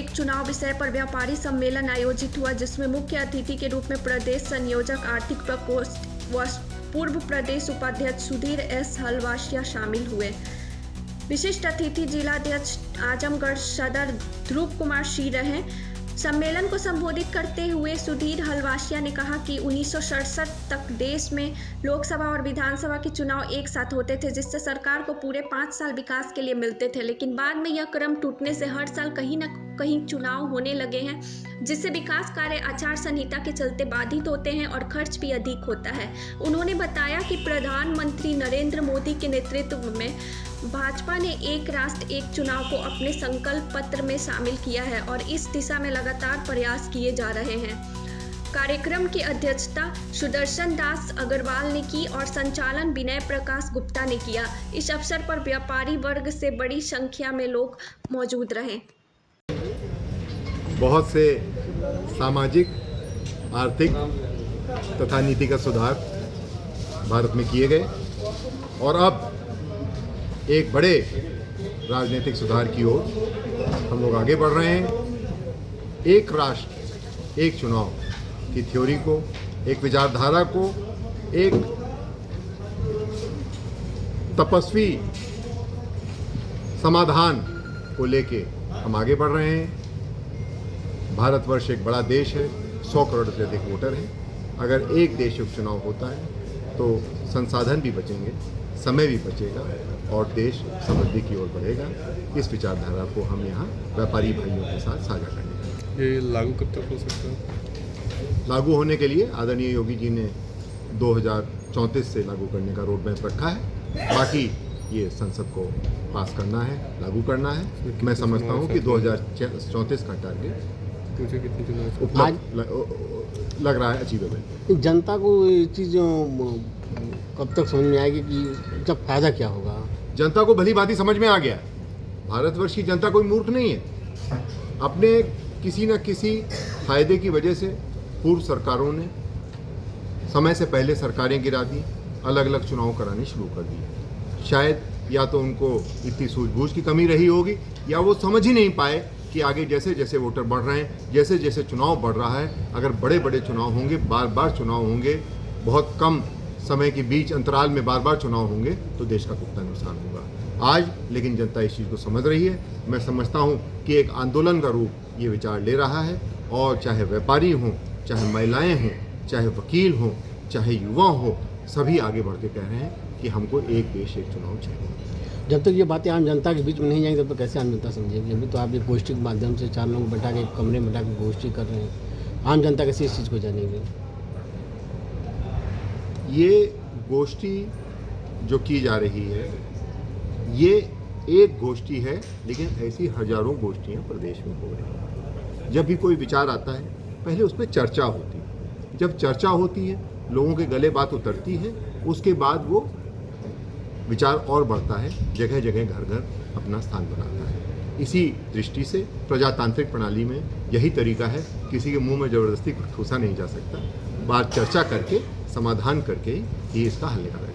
एक चुनाव विषय पर व्यापारी सम्मेलन आयोजित हुआ, जिसमें मुख्य अतिथि के रूप में प्रदेश संयोजक आर्थिक प्रकोष्ठ व पूर्व प्रदेश उपाध्यक्ष सुधीर एस हलवासिया शामिल हुए। विशिष्ट अतिथि जिलाध्यक्ष आजमगढ़ सदर ध्रुव कुमार सिंह रहे। सम्मेलन को संबोधित करते हुए सुधीर हलवासिया ने कहा कि 1967 तक देश में लोकसभा और विधानसभा के चुनाव एक साथ होते थे, जिससे सरकार को पूरे 5 साल विकास के लिए मिलते थे। लेकिन बाद में यह क्रम टूटने से हर साल कहीं न कहीं चुनाव होने लगे हैं, जिससे विकास कार्य आचार संहिता के चलते बाधित होते हैं और खर्च भी अधिक होता है। उन्होंने बताया कि प्रधानमंत्री नरेंद्र मोदी के नेतृत्व में भाजपा ने एक राष्ट्र एक चुनाव को अपने संकल्प पत्र में शामिल किया है और इस दिशा में लगातार प्रयास किए जा रहे हैं। कार्यक्रम की अध्यक्षता सुदर्शन दास अग्रवाल ने की और संचालन विनय प्रकाश गुप्ता ने किया। इस अवसर पर व्यापारी वर्ग से बड़ी संख्या में लोग मौजूद रहे। बहुत से सामाजिक, आर्थिक तथा नीतिगत सुधार भारत में किए गए और अब एक बड़े राजनीतिक सुधार की ओर हम लोग आगे बढ़ रहे हैं। एक राष्ट्र एक चुनाव की थ्योरी को, एक विचारधारा को, एक तपस्वी समाधान को लेके हम आगे बढ़ रहे हैं। भारतवर्ष एक बड़ा देश है, 100 करोड़ से अधिक वोटर हैं। अगर एक देश उपचुनाव होता है तो संसाधन भी बचेंगे, समय भी बचेगा और देश समृद्धि की ओर बढ़ेगा। इस विचारधारा को हम यहाँ व्यापारी भाइयों के साथ साझा करेंगे। ये लागू कब तक हो सकता है? लागू होने के लिए आदरणीय योगी जी ने 2034 से लागू करने का रोड मैप रखा है। बाकी ये संसद को पास करना है, लागू करना है। मैं समझता हूँ कि 2034 का टारगेट उपलब्ध लग रहा है, अचीवेबल। जनता को ये चीज़ कब तक समझ में आएगी कि जब फायदा क्या होगा? जनता को भली भांति समझ में आ गया। भारतवर्ष की जनता कोई मूर्ख नहीं है। अपने किसी न किसी फायदे की वजह से पूर्व सरकारों ने समय से पहले सरकारें गिरा दी, अलग अलग चुनाव कराने शुरू कर दिए। शायद या तो उनको इतनी सूझबूझ की कमी रही होगी या वो समझ ही नहीं पाए कि आगे जैसे जैसे वोटर बढ़ रहे हैं, जैसे जैसे चुनाव बढ़ रहा है, अगर बड़े बड़े चुनाव होंगे, बार बार चुनाव होंगे, बहुत कम समय के बीच अंतराल में बार बार चुनाव होंगे तो देश का कितना नुकसान होगा। आज लेकिन जनता इस चीज़ को समझ रही है। मैं समझता हूँ कि एक आंदोलन का रूप ये विचार ले रहा है और चाहे व्यापारी हों, चाहे महिलाएं हों, चाहे वकील हों, चाहे युवा हों, सभी आगे बढ़ के कह रहे हैं कि हमको एक देश एक चुनाव चाहिए। जब तक ये बातें आम जनता के बीच में नहीं जाएंगी तब तक कैसे आम जनता समझेगी? अभी तो आप एक गोष्ठी के माध्यम से 4 लोग बैठा के, एक कमरे में बैठा के गोष्ठी कर रहे हैं। आम जनता कैसे इस चीज़ को जानेगी? ये गोष्ठी जो की जा रही है, ये एक गोष्ठी है, लेकिन ऐसी हजारों गोष्ठियाँ प्रदेश में हो रही हैं। जब भी कोई विचार आता है, पहले उस पर चर्चा होती है। जब चर्चा होती है, लोगों के गले बात उतरती है, उसके बाद वो विचार और बढ़ता है, जगह जगह घर घर अपना स्थान बनाता है। इसी दृष्टि से प्रजातांत्रिक प्रणाली में यही तरीका है, किसी के मुंह में ज़बरदस्ती कुछ ठूसा नहीं जा सकता। बात चर्चा करके, समाधान करके ही इसका हल निकाला